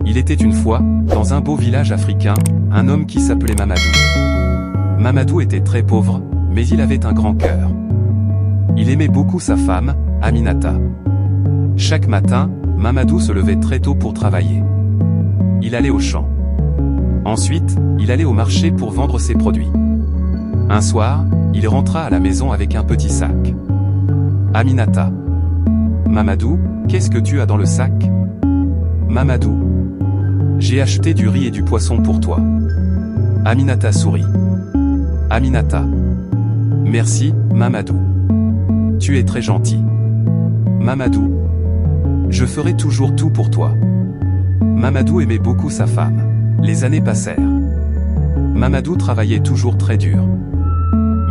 Il était une fois, dans un beau village africain, un homme qui s'appelait Mamadou. Mamadou était très pauvre, mais il avait un grand cœur. Il aimait beaucoup sa femme, Aminata. Chaque matin, Mamadou se levait très tôt pour travailler. Il allait au champ. Ensuite, il allait au marché pour vendre ses produits. Un soir, il rentra à la maison avec un petit sac. Aminata. Mamadou, qu'est-ce que tu as dans le sac? Mamadou. J'ai acheté du riz et du poisson pour toi. Aminata sourit. Aminata. Merci, Mamadou. Tu es très gentil. Mamadou. Je ferai toujours tout pour toi. Mamadou aimait beaucoup sa femme. Les années passèrent. Mamadou travaillait toujours très dur.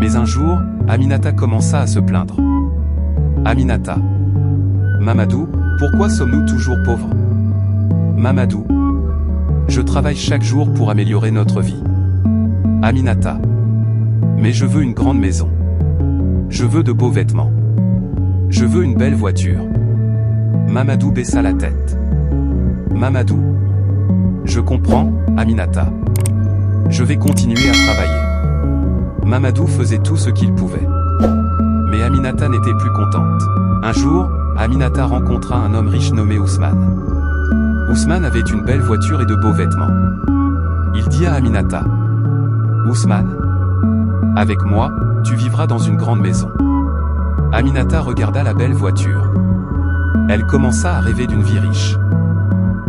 Mais un jour, Aminata commença à se plaindre. Aminata. Mamadou, pourquoi sommes-nous toujours pauvres? Mamadou. Je travaille chaque jour pour améliorer notre vie. Aminata. Mais je veux une grande maison. Je veux de beaux vêtements. Je veux une belle voiture. Mamadou baissa la tête. Mamadou. Je comprends, Aminata. Je vais continuer à travailler. Mamadou faisait tout ce qu'il pouvait. Mais Aminata n'était plus contente. Un jour, Aminata rencontra un homme riche nommé Ousmane. Ousmane avait une belle voiture et de beaux vêtements. Il dit à Aminata. Ousmane. Avec moi, tu vivras dans une grande maison. Aminata regarda la belle voiture. Elle commença à rêver d'une vie riche.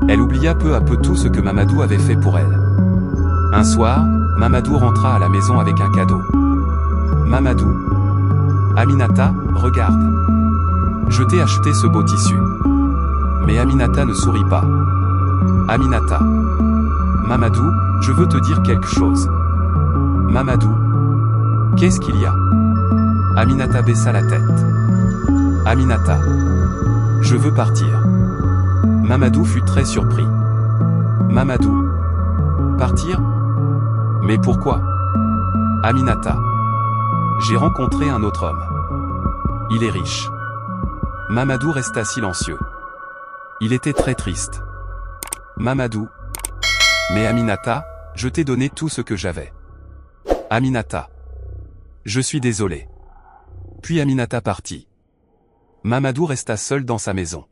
Elle oublia peu à peu tout ce que Mamadou avait fait pour elle. Un soir, Mamadou rentra à la maison avec un cadeau. Mamadou. Aminata, regarde. Je t'ai acheté ce beau tissu. Mais Aminata ne sourit pas. Aminata. Mamadou, je veux te dire quelque chose. Mamadou. Qu'est-ce qu'il y a? Aminata baissa la tête. Aminata. Je veux partir. Mamadou fut très surpris. Mamadou. Partir? Mais pourquoi? Aminata. J'ai rencontré un autre homme. Il est riche. Mamadou resta silencieux. Il était très triste. Mamadou. Mais Aminata, je t'ai donné tout ce que j'avais. Aminata. Je suis désolé. Puis Aminata partit. Mamadou resta seul dans sa maison.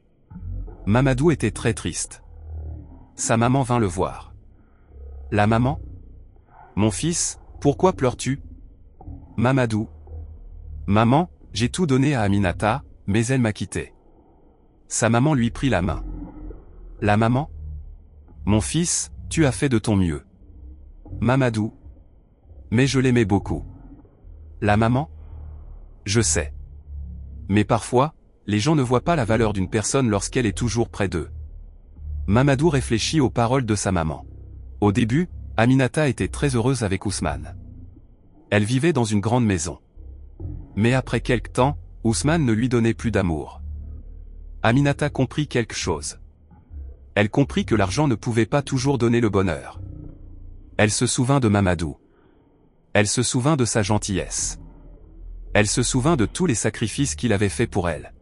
Mamadou était très triste. Sa maman vint le voir. La maman? Mon fils, pourquoi pleures-tu? Mamadou. Maman, j'ai tout donné à Aminata, mais elle m'a quitté. Sa maman lui prit la main. La maman? Mon fils, tu as fait de ton mieux. Mamadou. Mais je l'aimais beaucoup. La maman? Je sais. Mais parfois, les gens ne voient pas la valeur d'une personne lorsqu'elle est toujours près d'eux. Mamadou réfléchit aux paroles de sa maman. Au début, Aminata était très heureuse avec Ousmane. Elle vivait dans une grande maison. Mais après quelque temps, Ousmane ne lui donnait plus d'amour. Aminata comprit quelque chose. Elle comprit que l'argent ne pouvait pas toujours donner le bonheur. Elle se souvint de Mamadou. Elle se souvint de sa gentillesse. Elle se souvint de tous les sacrifices qu'il avait faits pour elle.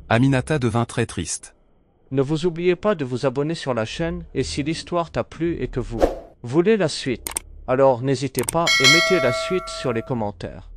Aminata devint très triste. Ne vous oubliez pas de vous abonner sur la chaîne et si l'histoire t'a plu et que vous voulez la suite, alors n'hésitez pas et mettez la suite sur les commentaires.